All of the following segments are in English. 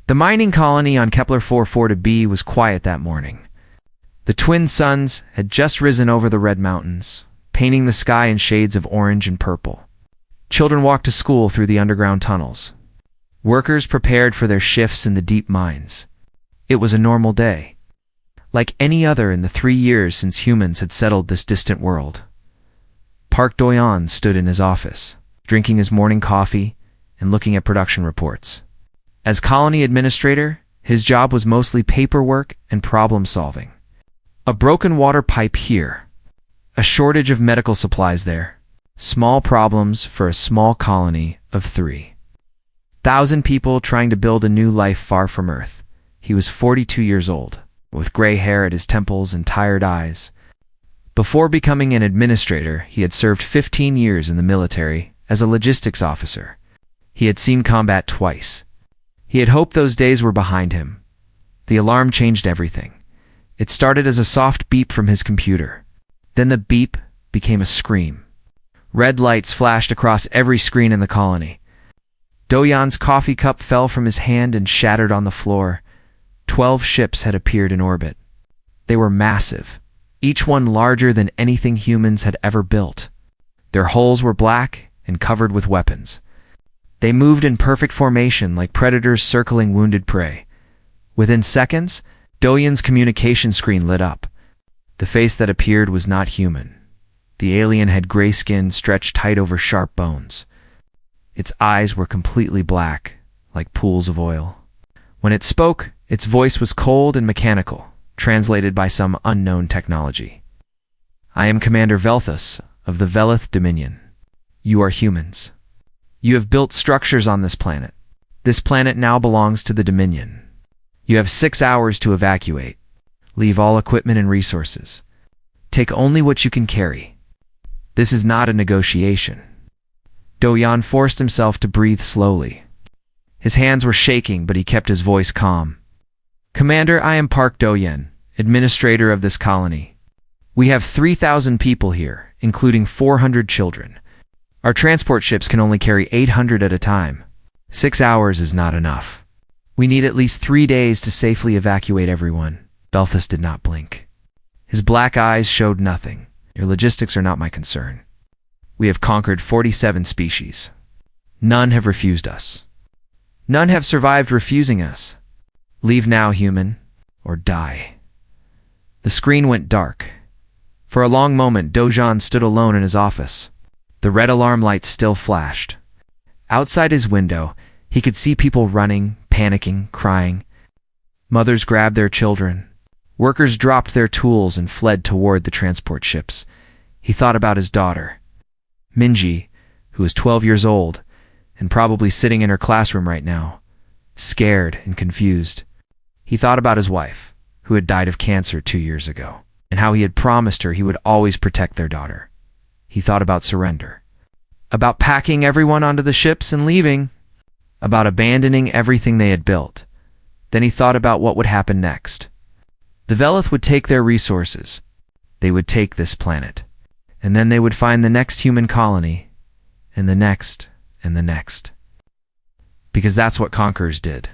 The mining colony on Kepler 440b was quiet that morning. The twin suns had just risen over the red mountains, painting the sky in shades of orange and purple. Children walked to school through the underground tunnels. Workers prepared for their shifts in the deep mines. It was a normal day, like any other in the 3 years since humans had settled this distant world. Park Do-yeon stood in his office, drinking his morning coffee and looking at production reports. As colony administrator, his job was mostly paperwork and problem-solving. A broken water pipe here, a shortage of medical supplies there, small problems for a small colony of 3,000 people trying to build a new life far from Earth. He was 42 years old, with gray hair at his temples and tired eyes. Before becoming an administrator, he had served 15 years in the military as a logistics officer. He had seen combat twice. He had hoped those days were behind him. The alarm changed everything. It started as a soft beep from his computer. Then the beep became a scream. Red lights flashed across every screen in the colony. Do-yeon's coffee cup fell from his hand and shattered on the floor. 12 ships had appeared in orbit. They were massive, each one larger than anything humans had ever built. Their hulls were black and covered with weapons. They moved in perfect formation like predators circling wounded prey. Within seconds, Do-yeon's communication screen lit up. The face that appeared was not human. The alien had gray skin stretched tight over sharp bones. Its eyes were completely black, like pools of oil. When it spoke, its voice was cold and mechanical, translated by some unknown technology. "I am Commander Velthus of the Velith Dominion. You are humans. You have built structures on this planet. This planet now belongs to the Dominion. You have 6 hours to evacuate. Leave all equipment and resources. Take only what you can carry. This is not a negotiation." Do-yeon forced himself to breathe slowly. His hands were shaking, but he kept his voice calm. "Commander, I am Park Do-yeon, administrator of this colony. We have 3,000 people here, including 400 children. Our transport ships can only carry 800 at a time. 6 hours is not enough. We need at least 3 days to safely evacuate everyone." Velthus did not blink. His black eyes showed nothing. "Your logistics are not my concern. We have conquered 47 species. None have refused us. None have survived refusing us. Leave now, human, or die." The screen went dark. For a long moment, Do-yeon stood alone in his office. The red alarm lights still flashed. Outside his window, he could see people running, panicking, crying. Mothers grabbed their children. Workers dropped their tools and fled toward the transport ships. He thought about his daughter, Minji, who was 12 years old and probably sitting in her classroom right now, scared and confused. He thought about his wife, who had died of cancer 2 years ago, and how he had promised her he would always protect their daughter. He thought about surrender, about packing everyone onto the ships and leaving, about abandoning everything they had built. Then he thought about what would happen next. The Velith would take their resources. They would take this planet. And then they would find the next human colony, and the next, and the next. Because that's what conquerors did.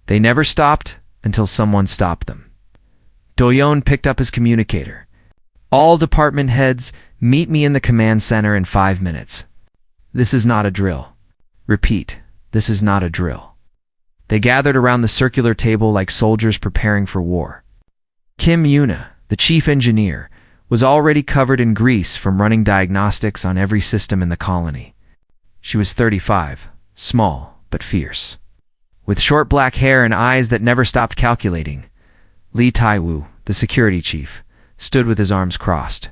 They never stopped until someone stopped them. Do-yeon picked up his communicator. "All department heads, meet me in the command center in 5 minutes. This is not a drill. Repeat, this is not a drill." They gathered around the circular table like soldiers preparing for war. Kim Yuna, the chief engineer, was already covered in grease from running diagnostics on every system in the colony. She was 35, small but fierce, with short black hair and eyes that never stopped calculating. Lee Tae-woo, the security chief, stood with his arms crossed.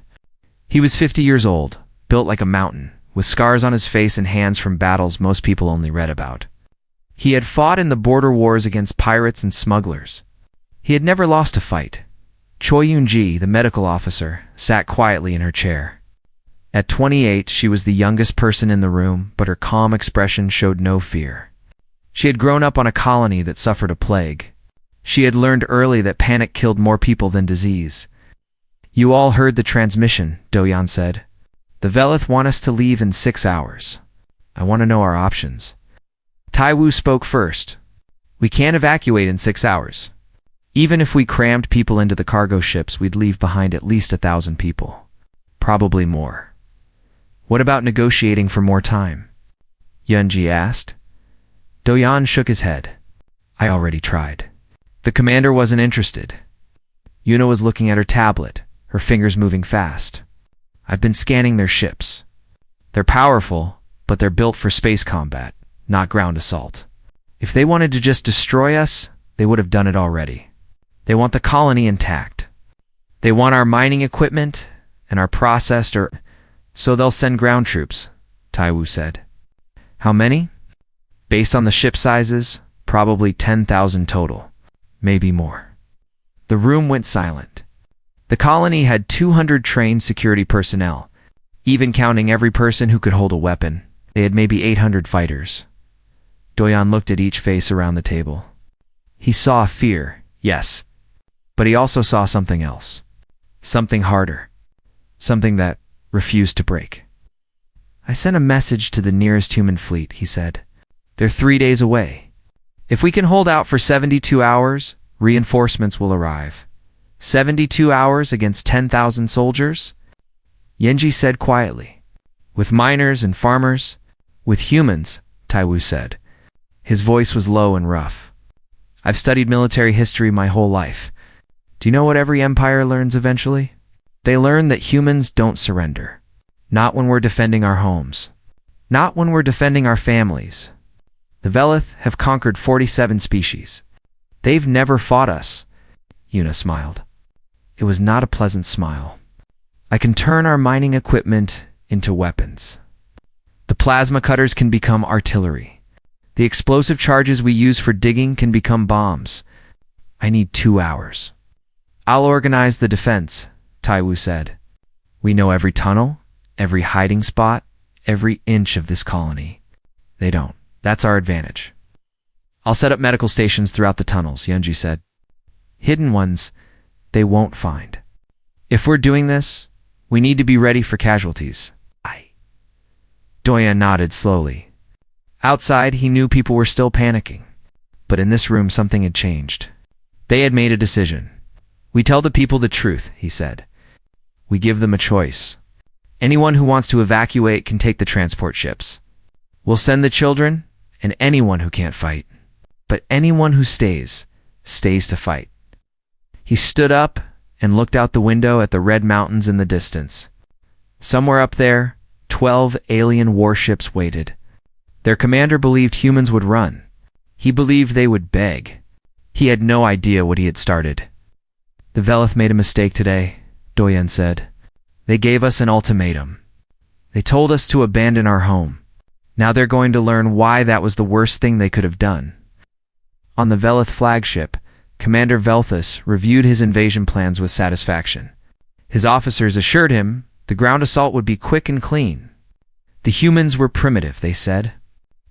He was 50 years old, built like a mountain, with scars on his face and hands from battles most people only read about. He had fought in the border wars against pirates and smugglers. He had never lost a fight. Choi Yoon-ji, the medical officer, sat quietly in her chair. At 28, she was the youngest person in the room, but her calm expression showed no fear. She had grown up on a colony that suffered a plague. She had learned early that panic killed more people than disease. "You all heard the transmission," Do-yeon said. "The Velith want us to leave in 6 hours. I want to know our options." Tae-woo spoke first. We can't evacuate in 6 hours. Even if we crammed people into the cargo ships, we'd leave behind at least 1,000 people. Probably more. What about negotiating for more time? Yunji asked. Do-yan shook his head. I already tried. The commander wasn't interested. Yuna was looking at her tablet, her fingers moving fast. I've been scanning their ships. They're powerful, but they're built for space combat, not ground assault. If they wanted to just destroy us, they would have done it already. They want the colony intact. They want our mining equipment and our processed so they'll send ground troops, Taiwu said. How many? Based on the ship sizes, probably 10,000 total, maybe more. The room went silent. The colony had 200 trained security personnel. Even counting every person who could hold a weapon, they had maybe 800 fighters. Do-yan looked at each face around the table. He saw fear, yes, but he also saw something else. Something harder. Something that refused to break. I sent a message to the nearest human fleet, he said. They're 3 days away. If we can hold out for 72 hours, reinforcements will arrive. 72 hours against 10,000 soldiers? Yenji said quietly. With miners and farmers? With humans, Taiwu said. His voice was low and rough. I've studied military history my whole life. Do you know what every empire learns eventually? They learn that humans don't surrender. Not when we're defending our homes. Not when we're defending our families. The Velith have conquered 47 species. They've never fought us. Yuna smiled. It was not a pleasant smile. I can turn our mining equipment into weapons. The plasma cutters can become artillery. The explosive charges we use for digging can become bombs. I need 2 hours. I'll organize the defense, Taiwu said. We know every tunnel, every hiding spot, every inch of this colony. They don't. That's our advantage. I'll set up medical stations throughout the tunnels, Yunji said. Hidden ones they won't find. If we're doing this, we need to be ready for casualties. Do-yan nodded slowly. Outside, he knew people were still panicking. But in this room, something had changed. They had made a decision. We tell the people the truth, he said. We give them a choice. Anyone who wants to evacuate can take the transport ships. We'll send the children and anyone who can't fight. But anyone who stays to fight. He stood up and looked out the window at the red mountains in the distance. Somewhere up there, 12 alien warships waited. Their commander believed humans would run. He believed they would beg. He had no idea what he had started. The Velith made a mistake today, Do-yan said. They gave us an ultimatum. They told us to abandon our home. Now they're going to learn why that was the worst thing they could have done. On the Velith flagship, Commander Velthus reviewed his invasion plans with satisfaction. His officers assured him the ground assault would be quick and clean. The humans were primitive, they said.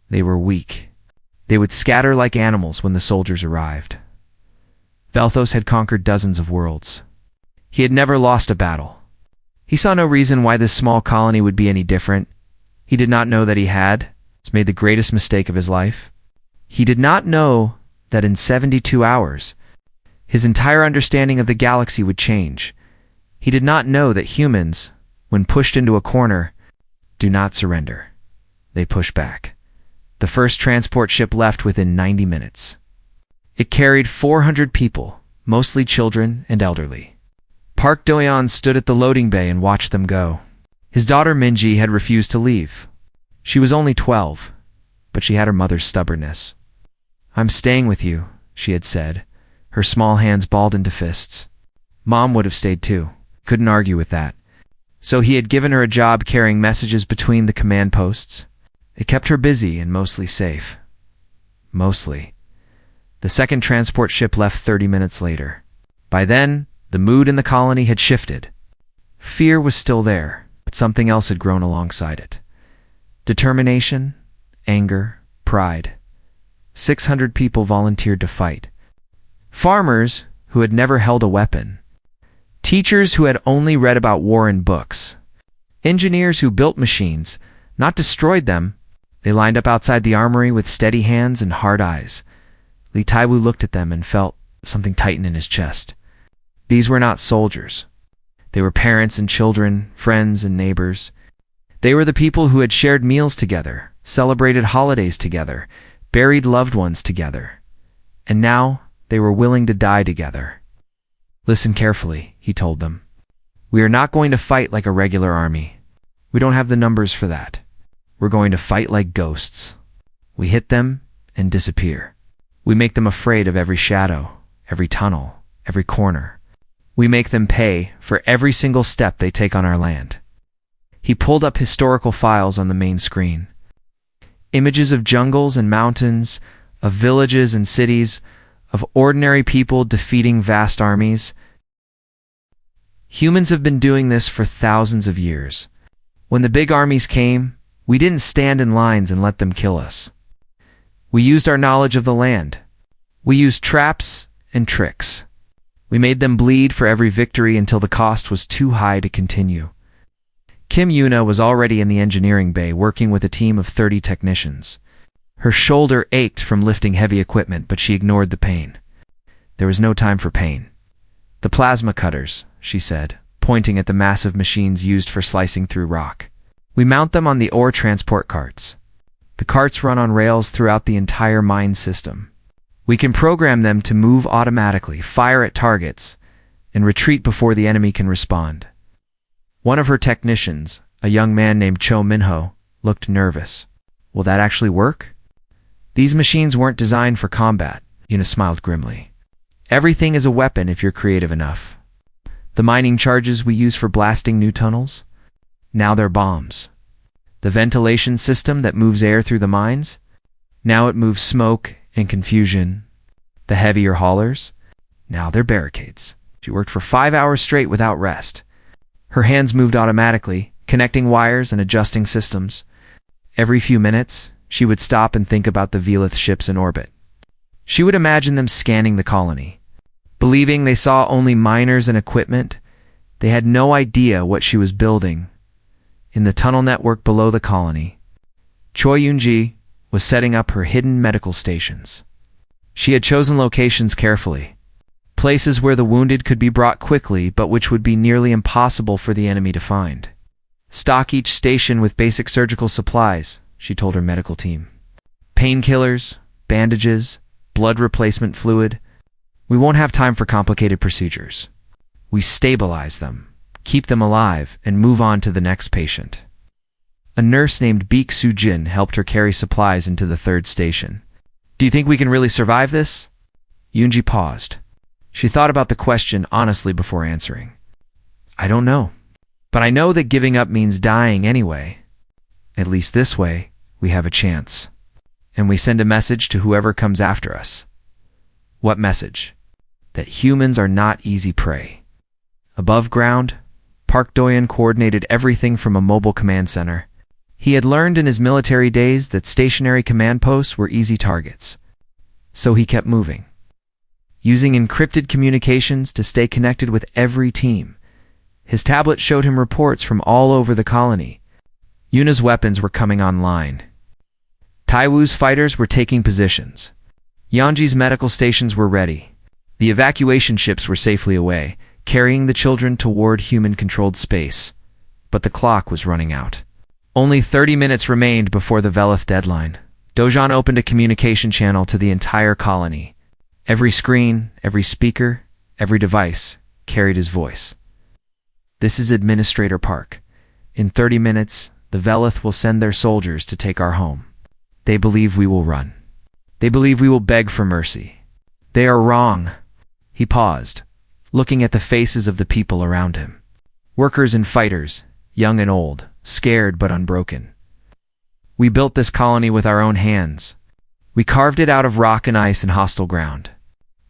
They were weak. They would scatter like animals when the soldiers arrived. Velthos had conquered dozens of worlds. He had never lost a battle. He saw no reason why this small colony would be any different. He did not know that he had made the greatest mistake of his life. He did not know that in 72 hours, his entire understanding of the galaxy would change. He did not know that humans, when pushed into a corner, do not surrender. They push back. The first transport ship left within 90 minutes. It carried 400 people, mostly children and elderly. Park Do-yan stood at the loading bay and watched them go. His daughter Minji had refused to leave. She was only 12, but she had her mother's stubbornness. I'm staying with you, she had said, her small hands balled into fists. Mom would have stayed too. Couldn't argue with that. So he had given her a job carrying messages between the command posts. It kept her busy and mostly safe. Mostly. The second transport ship left 30 minutes later. By then, the mood in the colony had shifted. Fear was still there, but something else had grown alongside it. Determination, anger, pride. 600 people volunteered to fight. Farmers who had never held a weapon. Teachers who had only read about war in books. Engineers who built machines, not destroyed them. They lined up outside the armory with steady hands and hard eyes. Li Taiwu looked at them and felt something tighten in his chest. These were not soldiers. They were parents and children, friends and neighbors. They were the people who had shared meals together, celebrated holidays together, buried loved ones together. And now they were willing to die together. Listen carefully, he told them. We are not going to fight like a regular army. We don't have the numbers for that. We're going to fight like ghosts. We hit them and disappear. We make them afraid of every shadow, every tunnel, every corner. We make them pay for every single step they take on our land. He pulled up historical files on the main screen. Images of jungles and mountains, of villages and cities, of ordinary people defeating vast armies. Humans have been doing this for thousands of years. When the big armies came, we didn't stand in lines and let them kill us. We used our knowledge of the land. We used traps and tricks. We made them bleed for every victory until the cost was too high to continue. Kim Yuna was already in the engineering bay working with a team of 30 technicians. Her shoulder ached from lifting heavy equipment, but she ignored the pain. There was no time for pain. The plasma cutters, she said, pointing at the massive machines used for slicing through rock. We mount them on the ore transport carts. The carts run on rails throughout the entire mine system. We can program them to move automatically, fire at targets, and retreat before the enemy can respond. One of her technicians, a young man named Cho Minho, looked nervous. Will that actually work? These machines weren't designed for combat, Yuna smiled grimly. Everything is a weapon if you're creative enough. The mining charges we use for blasting new tunnels? Now they're bombs. The ventilation system that moves air through the mines? Now it moves smoke and confusion. The heavier haulers? Now they're barricades. She worked for 5 hours straight without rest. Her hands moved automatically, connecting wires and adjusting systems. Every few minutes, she would stop and think about the Velith ships in orbit. She would imagine them scanning the colony. Believing they saw only miners and equipment, they had no idea what she was building. In the tunnel network below the colony, Choi Yunji was setting up her hidden medical stations. She had chosen locations carefully, places where the wounded could be brought quickly but which would be nearly impossible for the enemy to find. Stock each station with basic surgical supplies, she told her medical team. Painkillers, bandages, blood replacement fluid. We won't have time for complicated procedures. We stabilize them, keep them alive, and move on to the next patient. A nurse named Beek Soo-jin helped her carry supplies into the third station. Do you think we can really survive this? Yoonji paused. She thought about the question honestly before answering. I don't know. But I know that giving up means dying anyway. At least this way, we have a chance. And we send a message to whoever comes after us. What message? That humans are not easy prey. Above ground, Park Doyen coordinated everything from a mobile command center. He had learned in his military days that stationary command posts were easy targets. So he kept moving, using encrypted communications to stay connected with every team. His tablet showed him reports from all over the colony. Yuna's weapons were coming online. Taiwu's fighters were taking positions. Yanji's medical stations were ready. The evacuation ships were safely away, carrying the children toward human-controlled space. But the clock was running out. Only 30 minutes remained before the Velith deadline. Dojan opened a communication channel to the entire colony. Every screen, every speaker, every device carried his voice. This is Administrator Park. In 30 minutes, the Velith will send their soldiers to take our home. They believe we will run. They believe we will beg for mercy. They are wrong. He paused, looking at the faces of the people around him. Workers and fighters, young and old, scared but unbroken. We built this colony with our own hands. We carved it out of rock and ice and hostile ground.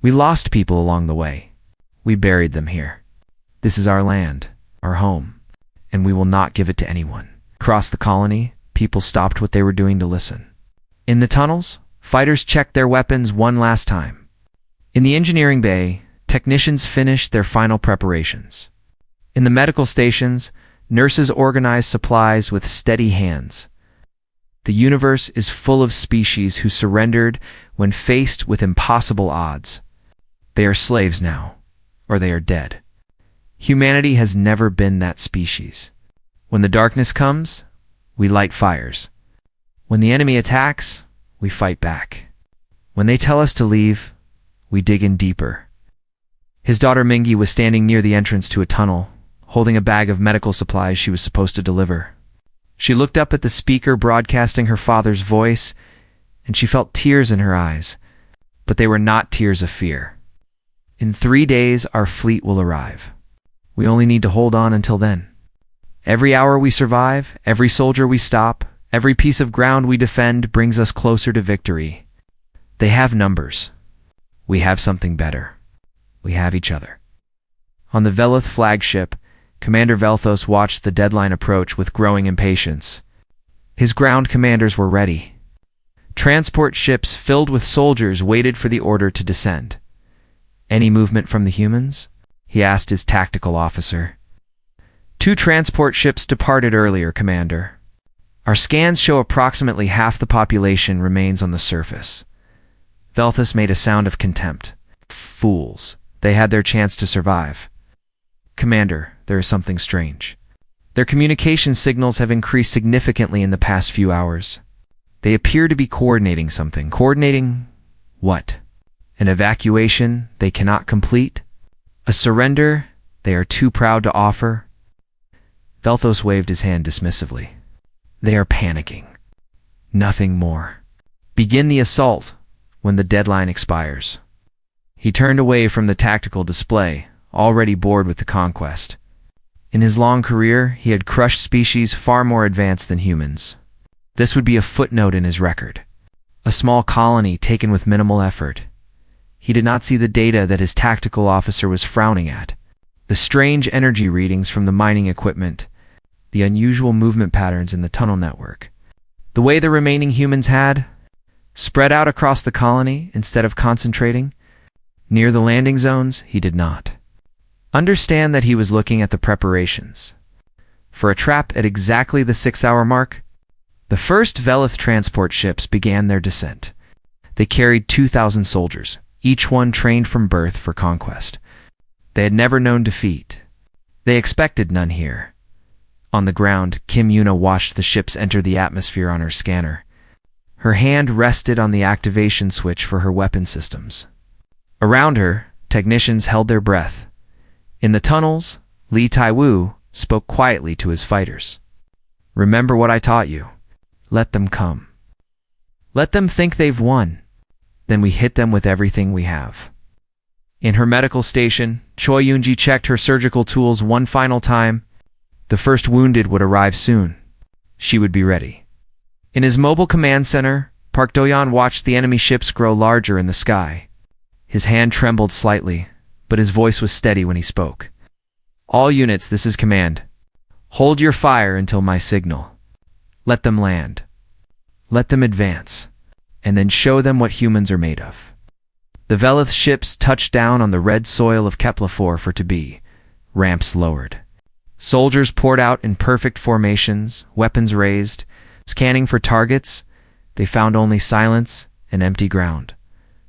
We lost people along the way. We buried them here. This is our land, our home, and we will not give it to anyone. Across the colony, people stopped what they were doing to listen. In the tunnels, fighters checked their weapons one last time. In the engineering bay, technicians finished their final preparations. In the medical stations, nurses organized supplies with steady hands. The universe is full of species who surrendered when faced with impossible odds. They are slaves now, or they are dead. Humanity has never been that species. When the darkness comes, we light fires. When the enemy attacks, we fight back. When they tell us to leave, we dig in deeper. His daughter Mingy was standing near the entrance to a tunnel, holding a bag of medical supplies she was supposed to deliver. She looked up at the speaker broadcasting her father's voice, and she felt tears in her eyes, but they were not tears of fear. In 3 days, our fleet will arrive. We only need to hold on until then. Every hour we survive, every soldier we stop, every piece of ground we defend brings us closer to victory. They have numbers. We have something better. We have each other. On the Velith flagship, Commander Velthos watched the deadline approach with growing impatience. His ground commanders were ready. Transport ships filled with soldiers waited for the order to descend. "Any movement from the humans?" he asked his tactical officer. "2 transport ships departed earlier, Commander. Our scans show approximately half the population remains on the surface." Velthus made a sound of contempt. "Fools. They had their chance to survive." "Commander, there is something strange. Their communication signals have increased significantly in the past few hours. They appear to be coordinating something." "Coordinating what? An evacuation they cannot complete? A surrender they are too proud to offer?" Velthos waved his hand dismissively. "They are panicking. Nothing more. Begin the assault when the deadline expires." He turned away from the tactical display, already bored with the conquest. In his long career, he had crushed species far more advanced than humans. This would be a footnote in his record. A small colony taken with minimal effort. He did not see the data that his tactical officer was frowning at. The strange energy readings from the mining equipment, the unusual movement patterns in the tunnel network. The way the remaining humans had spread out across the colony instead of concentrating near the landing zones, he did not understand that he was looking at the preparations for a trap at exactly the 6-hour mark. The first Velith transport ships began their descent. They carried 2,000 soldiers, each one trained from birth for conquest. They had never known defeat. They expected none here. On the ground, Kim Yuna watched the ships enter the atmosphere on her scanner. Her hand rested on the activation switch for her weapon systems. Around her, technicians held their breath. In the tunnels, Li Taiwu spoke quietly to his fighters. "Remember what I taught you. Let them come. Let them think they've won. Then we hit them with everything we have." In her medical station, Choi Yunji checked her surgical tools one final time. The first wounded would arrive soon. She would be ready. In his mobile command center, Park Doyan watched the enemy ships grow larger in the sky. His hand trembled slightly, but his voice was steady when he spoke. "All units, this is command. Hold your fire until my signal. Let them land. Let them advance, and then show them what humans are made of." The Velith ships touched down on the red soil of Kepler 4 for to be. Ramps lowered. Soldiers poured out in perfect formations, weapons raised. Scanning for targets, they found only silence and empty ground.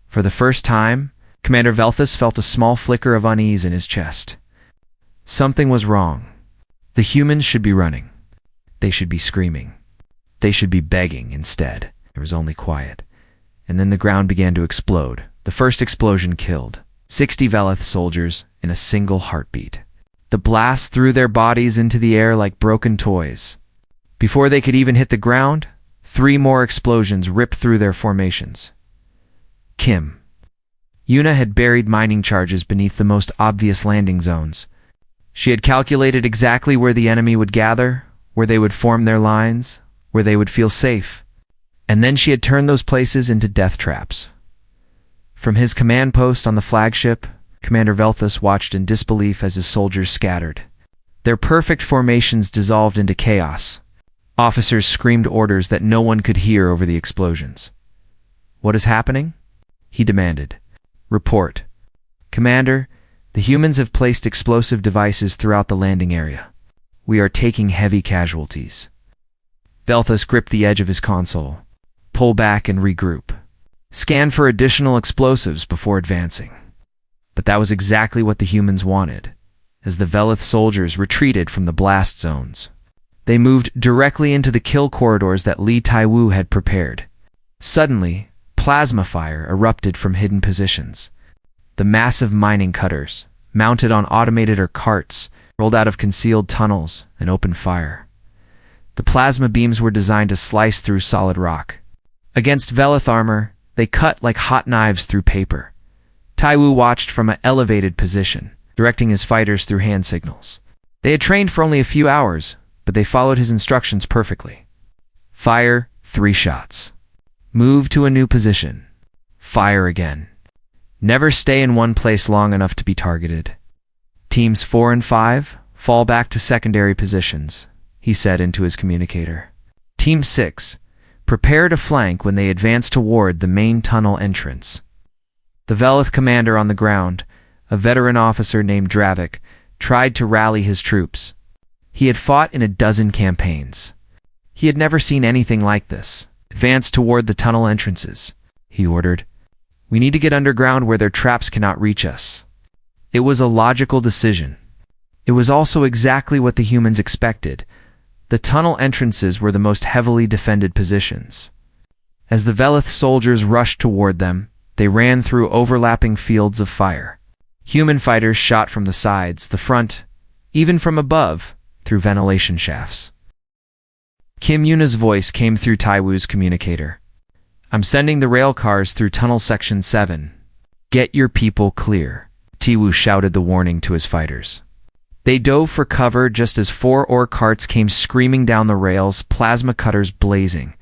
For the first time, Commander Velthus felt a small flicker of unease in his chest. Something was wrong. The humans should be running. They should be screaming. They should be begging instead. There was only quiet. And then the ground began to explode. The first explosion killed 60 Velith soldiers in a single heartbeat. The blast threw their bodies into the air like broken toys. Before they could even hit the ground, 3 more explosions ripped through their formations. Kim Yuna had buried mining charges beneath the most obvious landing zones. She had calculated exactly where the enemy would gather, where they would form their lines, where they would feel safe. And then she had turned those places into death traps. From his command post on the flagship, Commander Velthus watched in disbelief as his soldiers scattered. Their perfect formations dissolved into chaos. Officers screamed orders that no one could hear over the explosions. "What is happening?" he demanded. "Report." "Commander, the humans have placed explosive devices throughout the landing area. We are taking heavy casualties." Velthus gripped the edge of his console. "Pull back and regroup. Scan for additional explosives before advancing. But that was exactly what the humans wanted, as the Velith soldiers retreated from the blast zones. They moved directly into the kill corridors that Li Taiwu had prepared. Suddenly, plasma fire erupted from hidden positions. The massive mining cutters, mounted on automated or carts, rolled out of concealed tunnels and opened fire. The plasma beams were designed to slice through solid rock. Against Velith armor, they cut like hot knives through paper. Taiwu watched from an elevated position, directing his fighters through hand signals. They had trained for only a few hours, but they followed his instructions perfectly. Fire 3 shots. Move to a new position. Fire again. Never stay in one place long enough to be targeted. Teams 4 and 5, fall back to secondary positions, he said into his communicator. Team 6, prepare to flank when they advance toward the main tunnel entrance. The Velith commander on the ground, a veteran officer named Dravik, tried to rally his troops. He had fought in a dozen campaigns. He had never seen anything like this. Advance toward the tunnel entrances, he ordered. We need to get underground where their traps cannot reach us. It was a logical decision. It was also exactly what the humans expected. The tunnel entrances were the most heavily defended positions. As the Velith soldiers rushed toward them, they ran through overlapping fields of fire. Human fighters shot from the sides, the front, even from above, through ventilation shafts. Kim Yuna's voice came through Taiwu's communicator. I'm sending the rail cars through tunnel section 7. Get your people clear. Taiwu shouted the warning to his fighters. They dove for cover just as 4 ore carts came screaming down the rails, plasma cutters blazing.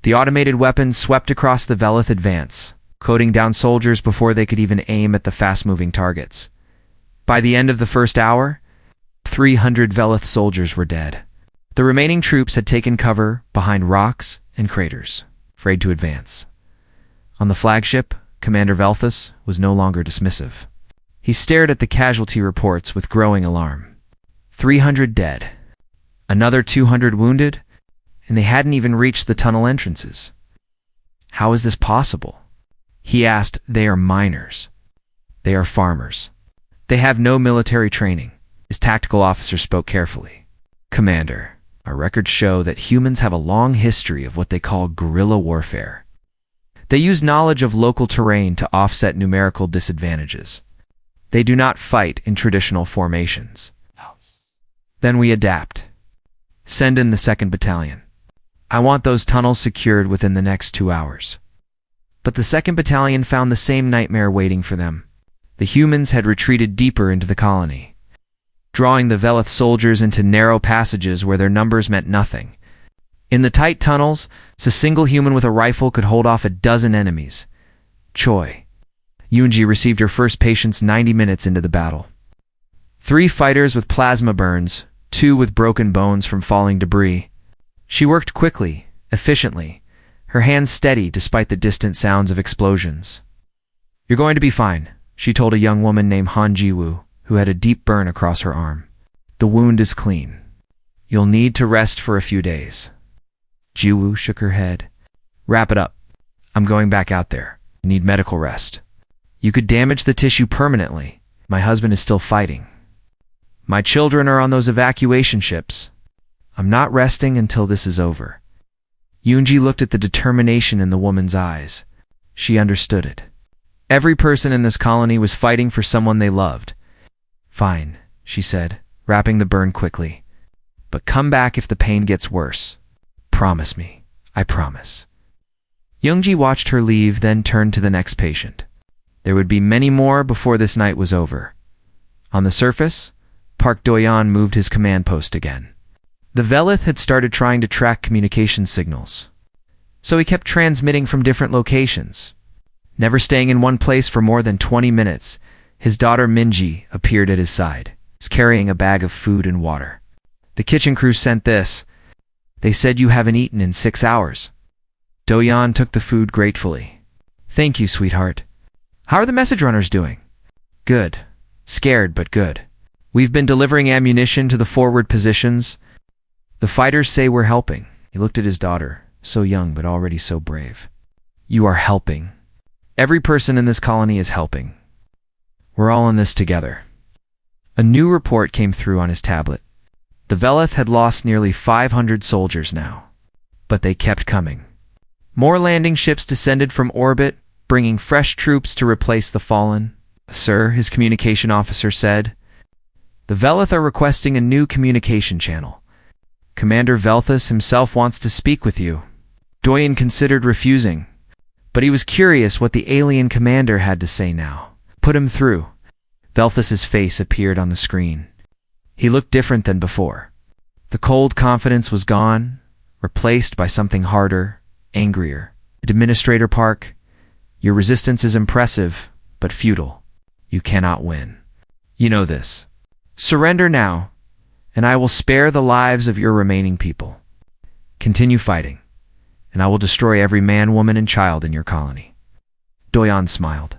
The automated weapons swept across the Velith advance, coating down soldiers before they could even aim at the fast-moving targets. By the end of the first hour, 300 Velith soldiers were dead. The remaining troops had taken cover behind rocks and craters, afraid to advance. On the flagship, Commander Velthus was no longer dismissive. He stared at the casualty reports with growing alarm. 300 dead, another 200 wounded, and they hadn't even reached the tunnel entrances. How is this possible? He asked. They are miners. They are farmers. They have no military training. His tactical officer spoke carefully. Commander, our records show that humans have a long history of what they call guerrilla warfare. They use knowledge of local terrain to offset numerical disadvantages. They do not fight in traditional formations. Then we adapt. Send in the 2nd Battalion. I want those tunnels secured within the next 2 hours. But the 2nd Battalion found the same nightmare waiting for them. The humans had retreated deeper into the colony, drawing the Velith soldiers into narrow passages where their numbers meant nothing. In the tight tunnels, a single human with a rifle could hold off a dozen enemies. Choi. Yoonji received her first patients 90 minutes into the battle. 3 fighters with plasma burns, 2 with broken bones from falling debris. She worked quickly, efficiently, her hands steady despite the distant sounds of explosions. You're going to be fine, she told a young woman named Han Jiwoo, who had a deep burn across her arm. The wound is clean. You'll need to rest for a few days. Jiwoo shook her head. Wrap it up. I'm going back out there. You need medical rest. You could damage the tissue permanently. My husband is still fighting. My children are on those evacuation ships. I'm not resting until this is over. Yoonji looked at the determination in the woman's eyes. She understood it. Every person in this colony was fighting for someone they loved. Fine, she said, wrapping the burn quickly. But come back if the pain gets worse. Promise me. I promise. Yoonji watched her leave, then turned to the next patient. There would be many more before this night was over. On the surface, Park Doyan moved his command post again. The Velith had started trying to track communication signals, so he kept transmitting from different locations. Never staying in one place for more than 20 minutes, his daughter Minji appeared at his side, carrying a bag of food and water. The kitchen crew sent this. They said you haven't eaten in 6 hours. Doyan took the food gratefully. Thank you, sweetheart. How are the message runners doing? Good. Scared, but good. We've been delivering ammunition to the forward positions. The fighters say we're helping. He looked at his daughter, so young but already so brave. You are helping. Every person in this colony is helping. We're all in this together. A new report came through on his tablet. The Velith had lost nearly 500 soldiers now, but they kept coming. More landing ships descended from orbit, bringing fresh troops to replace the fallen. Sir, his communication officer said, the Velith are requesting a new communication channel. Commander Velthus himself wants to speak with you. Doyen considered refusing, but he was curious what the alien commander had to say now. Put him through. Velthus's face appeared on the screen. He looked different than before. The cold confidence was gone, replaced by something harder, angrier. Administrator Park, your resistance is impressive, but futile. You cannot win. You know this. Surrender now, and I will spare the lives of your remaining people. Continue fighting, and I will destroy every man, woman, and child in your colony. Doyen smiled.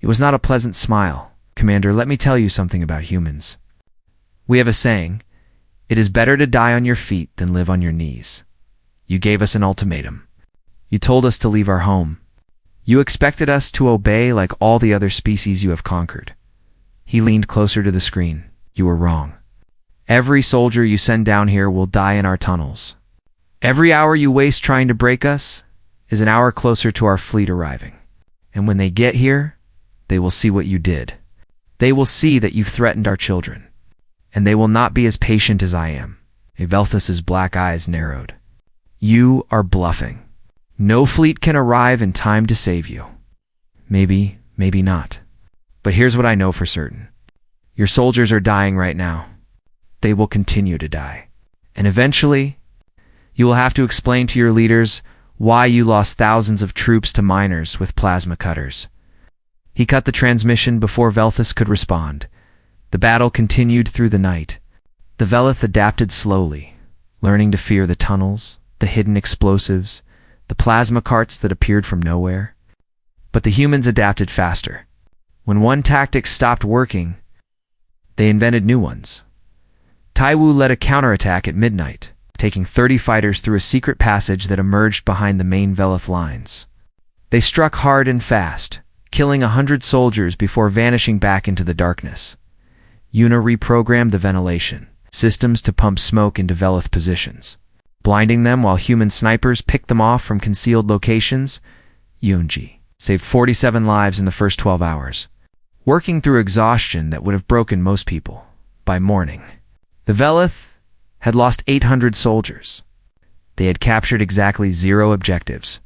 It was not a pleasant smile. Commander, let me tell you something about humans. We have a saying, it is better to die on your feet than live on your knees. You gave us an ultimatum. You told us to leave our home. You expected us to obey like all the other species you have conquered. He leaned closer to the screen. You were wrong. Every soldier you send down here will die in our tunnels. Every hour you waste trying to break us is an hour closer to our fleet arriving. And when they get here, they will see what you did. They will see that you've threatened our children. And they will not be as patient as I am. Velthus's black eyes narrowed. You are bluffing. No fleet can arrive in time to save you. Maybe, maybe not. But here's what I know for certain. Your soldiers are dying right now. They will continue to die. And eventually, you will have to explain to your leaders why you lost thousands of troops to miners with plasma cutters. He cut the transmission before Velthus could respond. The battle continued through the night. The Velith adapted slowly, learning to fear the tunnels, the hidden explosives, the plasma carts that appeared from nowhere. But the humans adapted faster. When one tactic stopped working, they invented new ones. Taiwu led a counterattack at midnight, taking 30 fighters through a secret passage that emerged behind the main Velith lines. They struck hard and fast, killing 100 soldiers before vanishing back into the darkness. Yuna reprogrammed the ventilation systems to pump smoke into Velith positions, blinding them while human snipers picked them off from concealed locations. Yunji saved 47 lives in the first 12 hours, working through exhaustion that would have broken most people. By morning, the Velith had lost 800 soldiers. They had captured exactly 0 objectives.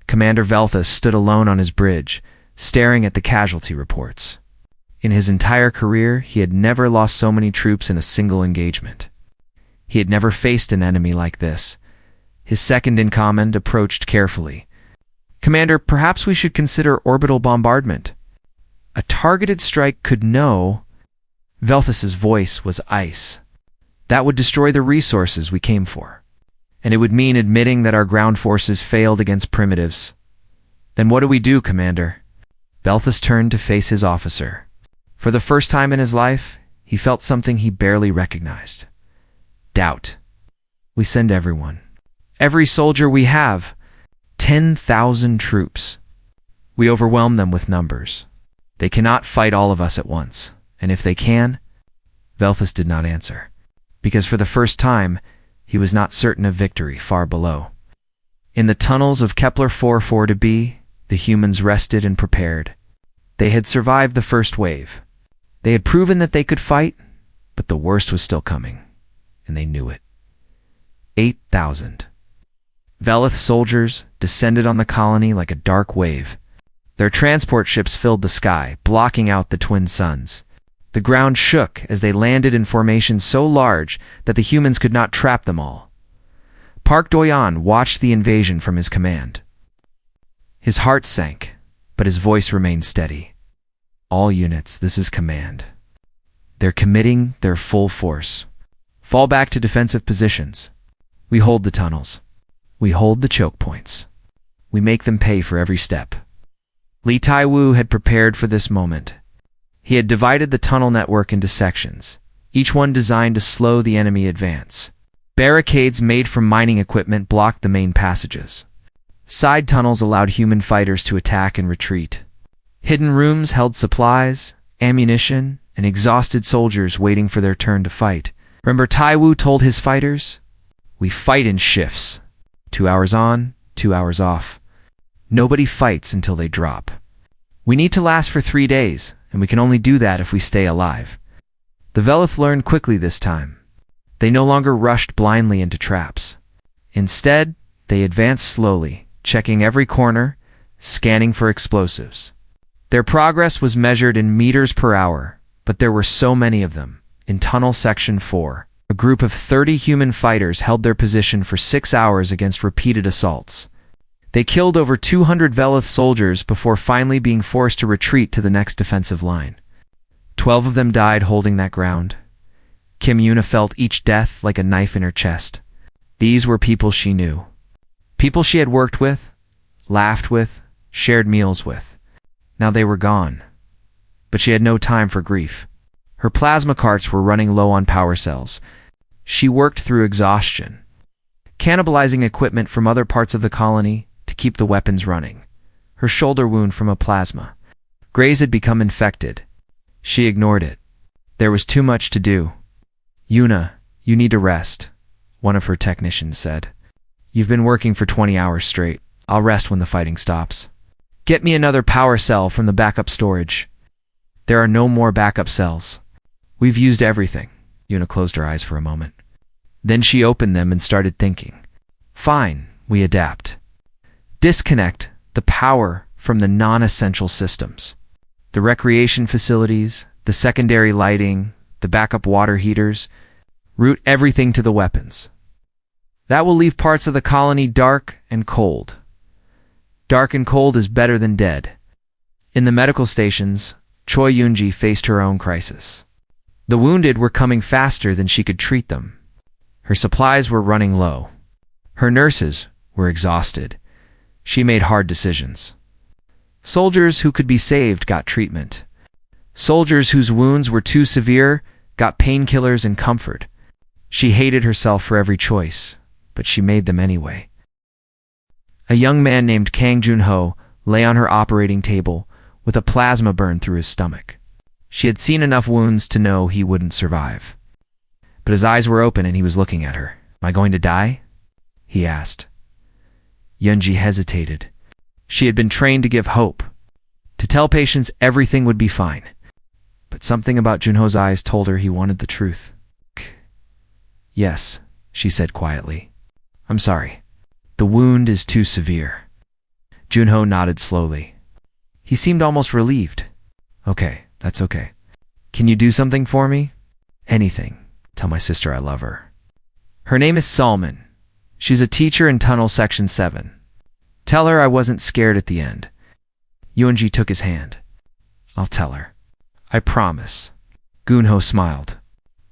Commander Velthus stood alone on his bridge, staring at the casualty reports. In his entire career, he had never lost so many troops in a single engagement. He had never faced an enemy like this. His second-in-command approached carefully. Commander, perhaps we should consider orbital bombardment. A targeted strike could know. Velthus's voice was ice. That would destroy the resources we came for. And it would mean admitting that our ground forces failed against primitives. Then what do we do, Commander? Velthus turned to face his officer. For the first time in his life, he felt something he barely recognized. Doubt. We send everyone. Every soldier we have. 10,000 troops. We overwhelm them with numbers. They cannot fight all of us at once. And if they can, Velthus did not answer, because for the first time, he was not certain of victory far below. In the tunnels of Kepler 442b, the humans rested and prepared. They had survived the first wave. They had proven that they could fight, but the worst was still coming, and they knew it. 8,000. Velith soldiers descended on the colony like a dark wave. Their transport ships filled the sky, blocking out the twin suns. The ground shook as they landed in formations so large that the humans could not trap them all. Park Doyen watched the invasion from his command. His heart sank, but his voice remained steady. All units, this is command. They're committing their full force. Fall back to defensive positions. We hold the tunnels. We hold the choke points. We make them pay for every step. Li Taiwu had prepared for this moment. He had divided the tunnel network into sections, each one designed to slow the enemy advance. Barricades made from mining equipment blocked the main passages. Side tunnels allowed human fighters to attack and retreat. Hidden rooms held supplies, ammunition, and exhausted soldiers waiting for their turn to fight. Remember Taiwu told his fighters? "We fight in shifts. 2 hours on, 2 hours off. Nobody fights until they drop. We need to last for 3 days, and we can only do that if we stay alive." The Velith learned quickly this time. They no longer rushed blindly into traps. Instead, they advanced slowly, checking every corner, scanning for explosives. Their progress was measured in meters per hour, but there were so many of them. In Tunnel Section 4, a group of 30 human fighters held their position for 6 hours against repeated assaults. They killed over 200 Velith soldiers before finally being forced to retreat to the next defensive line. 12 of them died holding that ground. Kim Yuna felt each death like a knife in her chest. These were people she knew. People she had worked with, laughed with, shared meals with. Now they were gone. But she had no time for grief. Her plasma carts were running low on power cells. She worked through exhaustion, cannibalizing equipment from other parts of the colony to keep the weapons running. Her shoulder wound from a plasma. Grays had become infected. She ignored it. There was too much to do. "Yuna, you need to rest," one of her technicians said. "You've been working for 20 hours straight. I'll rest when the fighting stops. Get me another power cell from the backup storage." "There are no more backup cells. We've used everything." Yuna closed her eyes for a moment. Then she opened them and started thinking. "Fine, we adapt. Disconnect the power from the non-essential systems. The recreation facilities, the secondary lighting, the backup water heaters. Route everything to the weapons. That will leave parts of the colony dark and cold. Dark and cold is better than dead." In the medical stations, Choi Yunji faced her own crisis. The wounded were coming faster than she could treat them. Her supplies were running low. Her nurses were exhausted. She made hard decisions. Soldiers who could be saved got treatment. Soldiers whose wounds were too severe got painkillers and comfort. She hated herself for every choice, but she made them anyway. A young man named Kang Junho lay on her operating table with a plasma burn through his stomach. She had seen enough wounds to know he wouldn't survive. But his eyes were open and he was looking at her. "Am I going to die?" he asked. Yunji hesitated. She had been trained to give hope, to tell patients everything would be fine. But something about Junho's eyes told her he wanted the truth. "Yes," she said quietly. "I'm sorry. The wound is too severe." Junho nodded slowly. He seemed almost relieved. "Okay, that's okay. Can you do something for me?" "Anything. Tell my sister I love her. Her name is Salman. She's a teacher in Tunnel Section 7. Tell her I wasn't scared at the end." Yunji took his hand. "I'll tell her. I promise." Gunho smiled.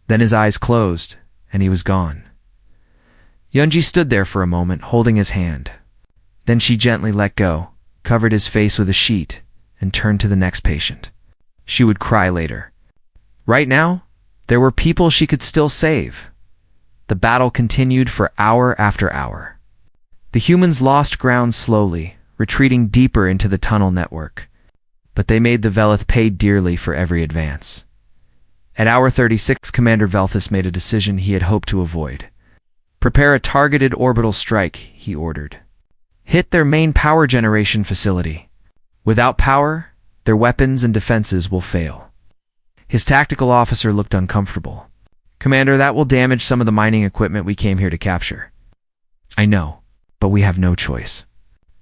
Then his eyes closed, and he was gone. Yunji stood there for a moment, holding his hand. Then she gently let go, covered his face with a sheet, and turned to the next patient. She would cry later. Right now, there were people she could still save. The battle continued for hour after hour. The humans lost ground slowly, retreating deeper into the tunnel network. But they made the Velith pay dearly for every advance. At hour 36, Commander Velthus made a decision he had hoped to avoid. "Prepare a targeted orbital strike," he ordered. "Hit their main power generation facility. Without power, their weapons and defenses will fail." His tactical officer looked uncomfortable. "Commander, that will damage some of the mining equipment we came here to capture." "I know, but we have no choice.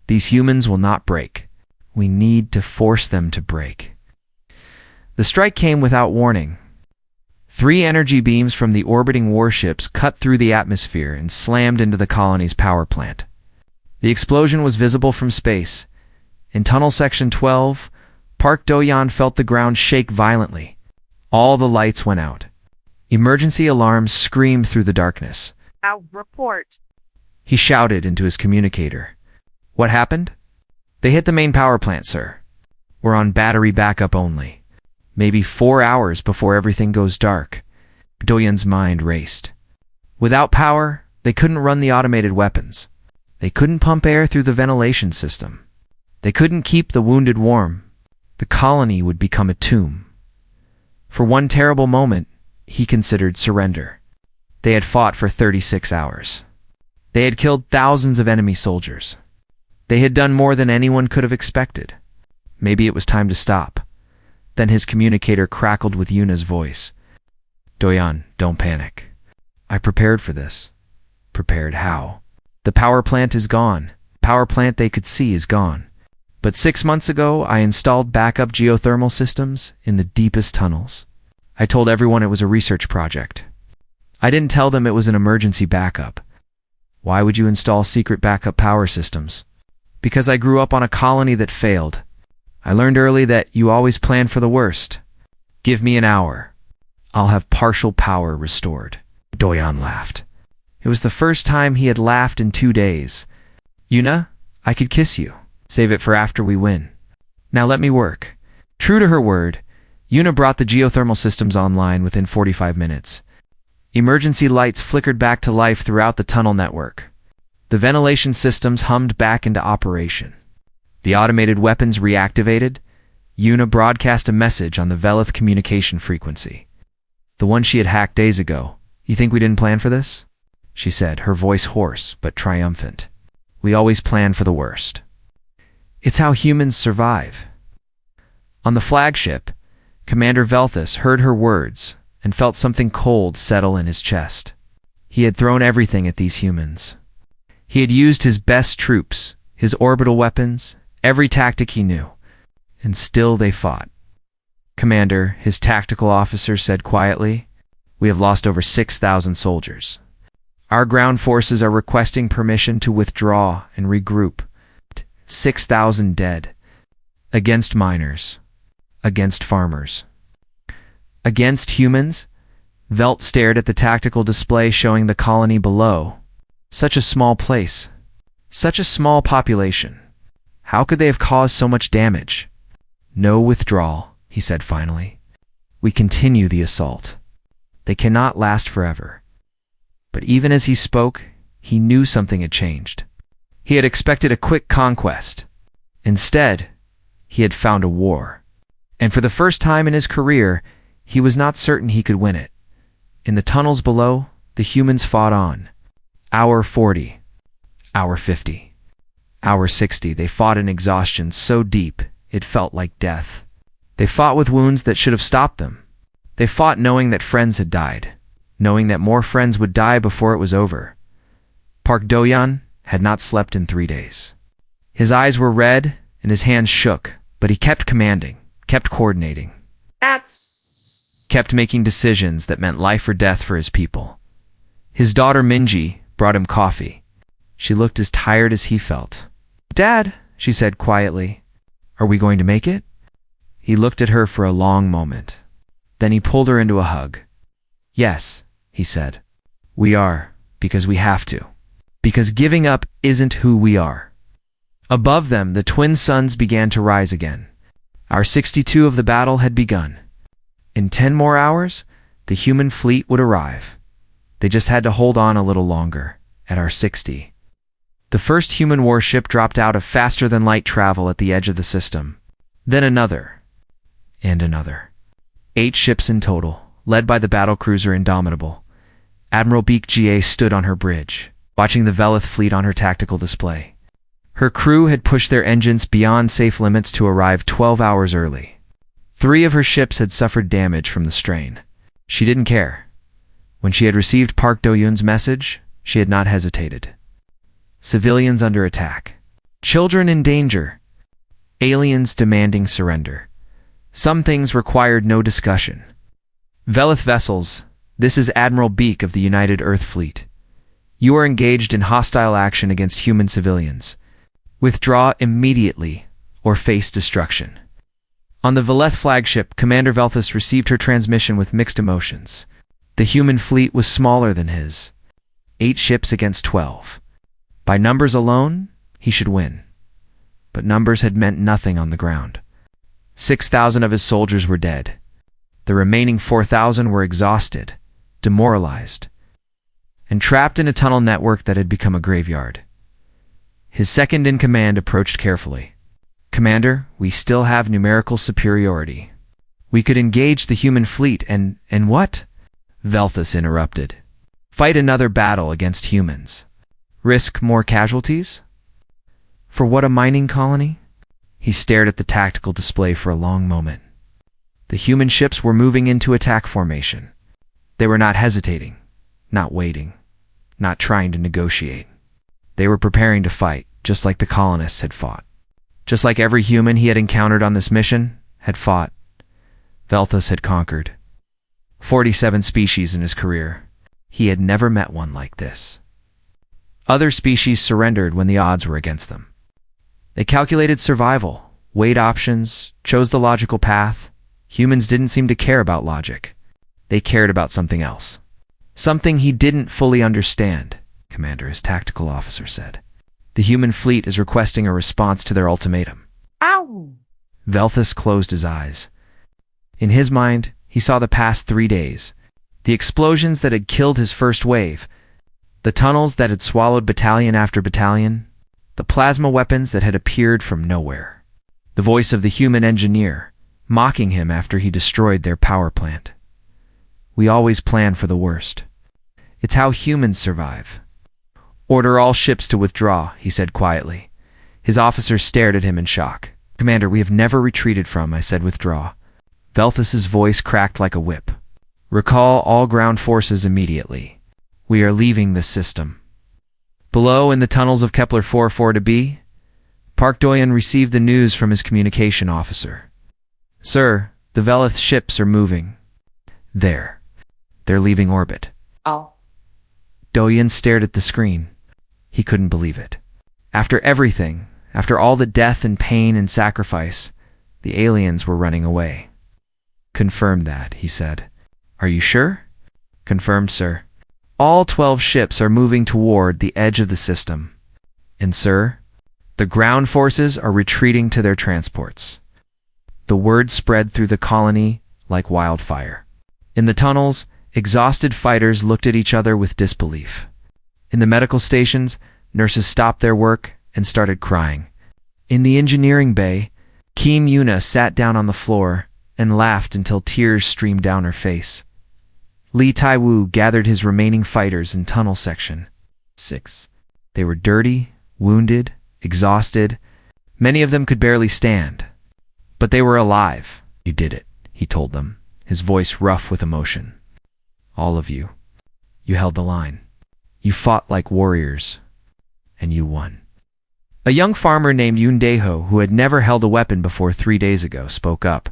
These humans will not break. We need to force them to break." The strike came without warning. 3 energy beams from the orbiting warships cut through the atmosphere and slammed into the colony's power plant. The explosion was visible from space. In Tunnel Section 12, Park Do-yan felt the ground shake violently. All the lights went out. Emergency alarms screamed through the darkness. "Our report." He shouted into his communicator. "What happened?" "They hit the main power plant, sir. We're on battery backup only. Maybe 4 hours before everything goes dark." Do-yan's mind raced. Without power, they couldn't run the automated weapons. They couldn't pump air through the ventilation system. They couldn't keep the wounded warm. The colony would become a tomb. For one terrible moment, he considered surrender. They had fought for 36 hours. They had killed thousands of enemy soldiers. They had done more than anyone could have expected. Maybe it was time to stop. Then his communicator crackled with Yuna's voice. "Doyan, don't panic. I prepared for this." "Prepared how?" "The power plant is gone. The power plant they could see is gone. But 6 months ago, I installed backup geothermal systems in the deepest tunnels. I told everyone it was a research project. I didn't tell them it was an emergency backup." "Why would you install secret backup power systems?" "Because I grew up on a colony that failed. I learned early that you always plan for the worst. Give me an hour. I'll have partial power restored." Doyan laughed. It was the first time he had laughed in 2 days. "Yuna, I could kiss you. Save it for after we win. Now let me work." True to her word, Yuna brought the geothermal systems online within 45 minutes. Emergency lights flickered back to life throughout the tunnel network. The ventilation systems hummed back into operation. The automated weapons reactivated. Yuna broadcast a message on the Velith communication frequency. The one she had hacked days ago. "You think we didn't plan for this?" she said, her voice hoarse but triumphant. "We always plan for the worst. It's how humans survive." On the flagship, Commander Velthus heard her words and felt something cold settle in his chest. He had thrown everything at these humans. He had used his best troops, his orbital weapons, every tactic he knew, and still they fought. "Commander," his tactical officer said quietly, "we have lost over 6,000 soldiers. Our ground forces are requesting permission to withdraw and regroup. 6,000 dead. Against miners. Against farmers. Against humans?" Velt stared at the tactical display showing the colony below. Such a small place. Such a small population. How could they have caused so much damage? "No withdrawal," he said finally. "We continue the assault. They cannot last forever." But even as he spoke, he knew something had changed. He had expected a quick conquest. Instead, he had found a war. And for the first time in his career, he was not certain he could win it. In the tunnels below, the humans fought on. Hour 40. Hour 50. Hour 60, they fought in exhaustion so deep it felt like death. They fought with wounds that should have stopped them. They fought knowing that friends had died, knowing that more friends would die before it was over. Park Doyan had not slept in 3 days. His eyes were red and his hands shook, but he kept commanding, kept coordinating, kept making decisions that meant life or death for his people. His daughter Minji brought him coffee. She looked as tired as he felt. "Dad," she said quietly, "are we going to make it?" He looked at her for a long moment. Then he pulled her into a hug. "Yes," he said. "We are, because we have to. Because giving up isn't who we are." Above them, the twin suns began to rise again. Hour 62 of the battle had begun. In 10 more hours, the human fleet would arrive. They just had to hold on a little longer, at hour 60. The first human warship dropped out of faster-than-light travel at the edge of the system. Then another. And another. 8 ships in total, led by the battlecruiser Indomitable. Admiral Beak GA stood on her bridge, watching the Velith fleet on her tactical display. Her crew had pushed their engines beyond safe limits to arrive 12 hours early. 3 of her ships had suffered damage from the strain. She didn't care. When she had received Park Do-yoon's message, she had not hesitated. Civilians under attack. Children in danger. Aliens demanding surrender. Some things required no discussion. Velith vessels, this is Admiral Beak of the United Earth Fleet. You are engaged in hostile action against human civilians. Withdraw immediately or face destruction. On the Velith flagship, Commander Velthus received her transmission with mixed emotions. The human fleet was smaller than his. 8 ships against 12. By numbers alone, he should win. But numbers had meant nothing on the ground. 6,000 of his soldiers were dead. The remaining 4,000 were exhausted, demoralized, and trapped in a tunnel network that had become a graveyard. His second-in-command approached carefully. "Commander, we still have numerical superiority. We could engage the human fleet and what?" Velthus interrupted. "Fight another battle against humans. Risk more casualties? For what, a mining colony?" He stared at the tactical display for a long moment. The human ships were moving into attack formation. They were not hesitating, not waiting, not trying to negotiate. They were preparing to fight, just like the colonists had fought. Just like every human he had encountered on this mission had fought. Velthus had conquered 47 species in his career. He had never met one like this. Other species surrendered when the odds were against them. They calculated survival, weighed options, chose the logical path. Humans didn't seem to care about logic. They cared about something else. Something he didn't fully understand, Commander, his tactical officer said. "The human fleet is requesting a response to their ultimatum." Ow! Velthus closed his eyes. In his mind, he saw the past 3 days. The explosions that had killed his first wave. The tunnels that had swallowed battalion after battalion. The plasma weapons that had appeared from nowhere. The voice of the human engineer, mocking him after he destroyed their power plant. "We always plan for the worst. It's how humans survive." "Order all ships to withdraw," he said quietly. His officers stared at him in shock. "Commander, we have never retreated from," I said, "withdraw." Velthus's voice cracked like a whip. "Recall all ground forces immediately. We are leaving this system." Below, in the tunnels of Kepler 44b, Park Doyen received the news from his communication officer. "Sir, the Velith ships are moving." "They're leaving orbit." Oh. Doyen stared at the screen. He couldn't believe it. After everything, after all the death and pain and sacrifice, the aliens were running away. "Confirmed that," he said. "Are you sure?" "Confirmed, sir. All 12 ships are moving toward the edge of the system. And, sir, the ground forces are retreating to their transports." The word spread through the colony like wildfire. In the tunnels, exhausted fighters looked at each other with disbelief. In the medical stations, nurses stopped their work and started crying. In the engineering bay, Kim Yuna sat down on the floor and laughed until tears streamed down her face. Li Taiwu gathered his remaining fighters in tunnel section 6. They were dirty, wounded, exhausted. Many of them could barely stand. But they were alive. "You did it," he told them, his voice rough with emotion. "All of you. You held the line. You fought like warriors. And you won." A young farmer named Yundeho, who had never held a weapon before 3 days ago, spoke up.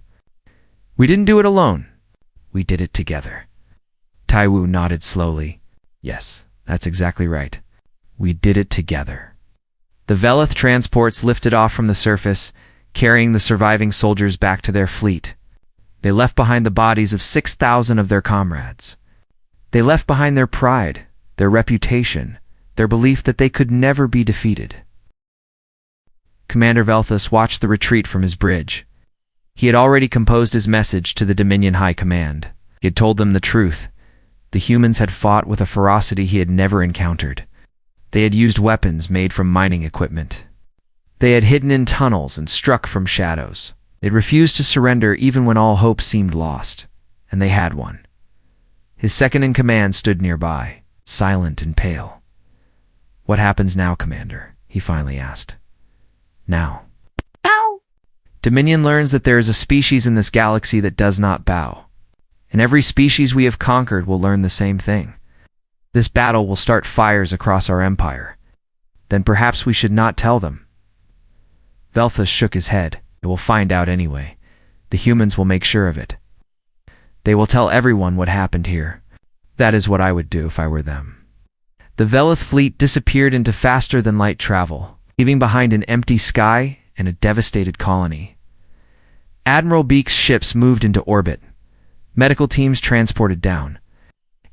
"We didn't do it alone. We did it together." Taiwu nodded slowly. "Yes, that's exactly right. We did it together." The Velith transports lifted off from the surface, carrying the surviving soldiers back to their fleet. They left behind the bodies of 6,000 of their comrades. They left behind their pride, their reputation, their belief that they could never be defeated. Commander Velthus watched the retreat from his bridge. He had already composed his message to the Dominion High Command. He had told them the truth. The humans had fought with a ferocity he had never encountered. They had used weapons made from mining equipment. They had hidden in tunnels and struck from shadows. They refused to surrender even when all hope seemed lost. And they had won. His second-in-command stood nearby, silent and pale. "What happens now, Commander?" he finally asked. "Now." Ow! Dominion learns that there is a species in this galaxy that does not bow. And every species we have conquered will learn the same thing. This battle will start fires across our empire. Then perhaps we should not tell them. Velthus shook his head. "They will find out anyway. The humans will make sure of it. They will tell everyone what happened here. That is what I would do if I were them." The Velith fleet disappeared into faster-than-light travel, leaving behind an empty sky and a devastated colony. Admiral Beak's ships moved into orbit. Medical teams transported down.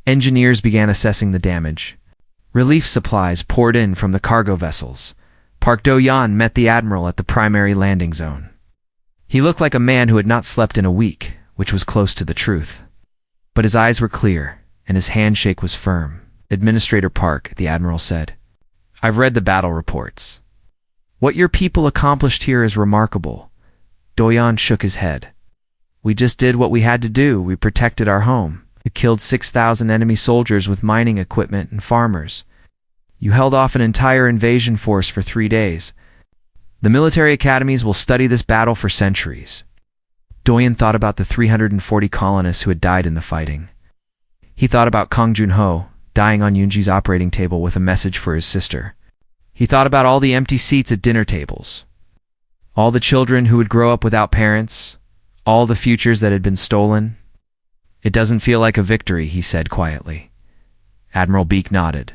Engineers began assessing the damage. Relief supplies poured in from the cargo vessels. Park Do-yan met the Admiral at the primary landing zone. He looked like a man who had not slept in a week, which was close to the truth. But his eyes were clear, and his handshake was firm. "Administrator Park," the Admiral said, "I've read the battle reports. What your people accomplished here is remarkable. Doyan shook his head. We just did what we had to do. We protected our home. You killed 6,000 enemy soldiers with mining equipment and farmers. You held off an entire invasion force for 3 days. The military academies will study this battle for centuries. Doyan thought about the 340 colonists who had died in the fighting. He thought about Kong Junho, dying on Yunji's operating table with a message for his sister. He thought about all the empty seats at dinner tables. All the children who would grow up without parents. All the futures that had been stolen. It doesn't feel like a victory, he said quietly. Admiral Beak nodded.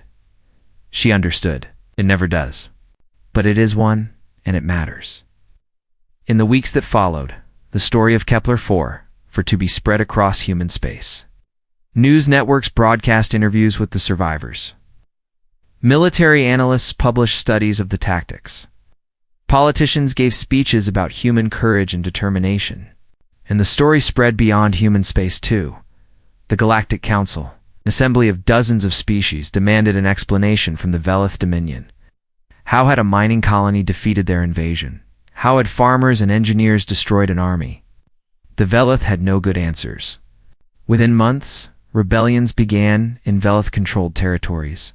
She understood. It never does. But it is one, and it matters. In the weeks that followed, the story of Kepler-4 for to be spread across human space. News networks broadcast interviews with the survivors. Military analysts published studies of the tactics. Politicians gave speeches about human courage and determination. And the story spread beyond human space too. The Galactic Council, an assembly of dozens of species, demanded an explanation from the Velith Dominion. How had a mining colony defeated their invasion? How had farmers and engineers destroyed an army? The Velith had no good answers. Within months, rebellions began in Velith-controlled territories.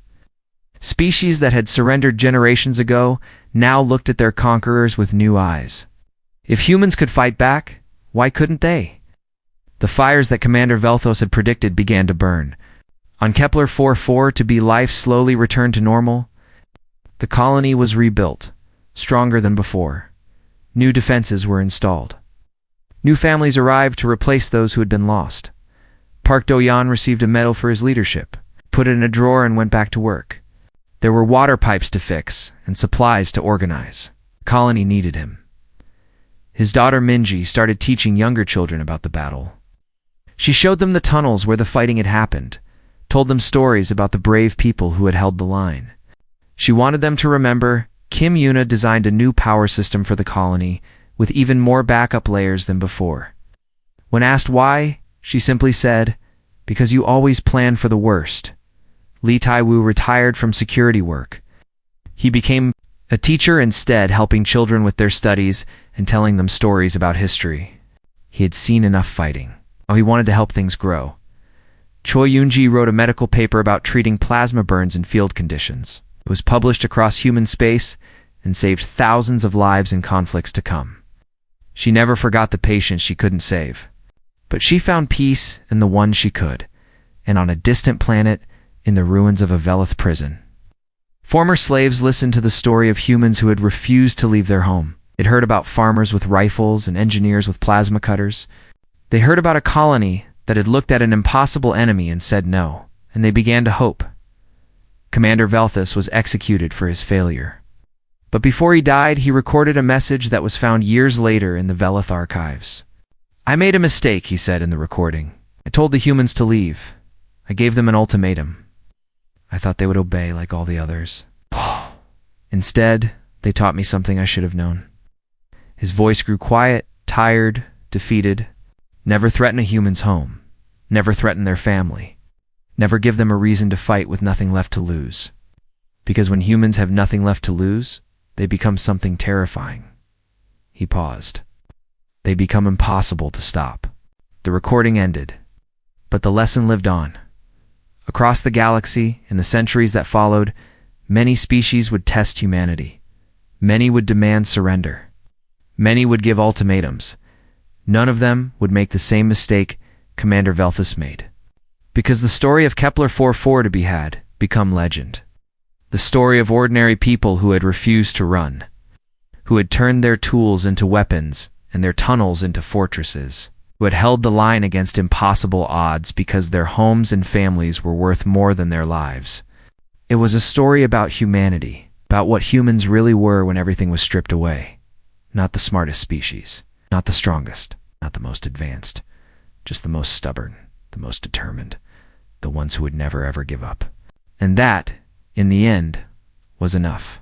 Species that had surrendered generations ago now looked at their conquerors with new eyes. If humans could fight back, why couldn't they? The fires that Commander Velthos had predicted began to burn. On Kepler-4 to be life slowly returned to normal. The colony was rebuilt, stronger than before. New defenses were installed. New families arrived to replace those who had been lost. Park Do-yan received a medal for his leadership, put it in a drawer and went back to work. There were water pipes to fix and supplies to organize. The colony needed him. His daughter Minji started teaching younger children about the battle. She showed them the tunnels where the fighting had happened, told them stories about the brave people who had held the line. She wanted them to remember Kim Yuna designed a new power system for the colony with even more backup layers than before. When asked why, she simply said, "Because you always plan for the worst." Li Taiwu retired from security work. He became a teacher instead, helping children with their studies and telling them stories about history. He had seen enough fighting. He wanted to help things grow. Choi Yoonji wrote a medical paper about treating plasma burns in field conditions. It was published across human space and saved thousands of lives in conflicts to come. She never forgot the patients she couldn't save. But she found peace in the one she could, and on a distant planet, in the ruins of a Velith prison. Former slaves listened to the story of humans who had refused to leave their home. They'd heard about farmers with rifles and engineers with plasma cutters. They heard about a colony that had looked at an impossible enemy and said no, and they began to hope. Commander Velthus was executed for his failure. But before he died, he recorded a message that was found years later in the Velith archives. "I made a mistake," he said in the recording. "I told the humans to leave. I gave them an ultimatum. I thought they would obey like all the others. Instead, they taught me something I should have known." His voice grew quiet, tired, defeated. Never threaten a human's home. Never threaten their family. Never give them a reason to fight with nothing left to lose. Because when humans have nothing left to lose, they become something terrifying. He paused. They become impossible to stop. The recording ended, but the lesson lived on. Across the galaxy, in the centuries that followed, many species would test humanity. Many would demand surrender. Many would give ultimatums. None of them would make the same mistake Commander Velthus made. Because the story of Kepler-4 to be had become legend. The story of ordinary people who had refused to run, who had turned their tools into weapons and their tunnels into fortresses, who had held the line against impossible odds because their homes and families were worth more than their lives. It was a story about humanity, about what humans really were when everything was stripped away. Not the smartest species, not the strongest, not the most advanced, just the most stubborn, the most determined, the ones who would never ever give up. And that, in the end, was enough.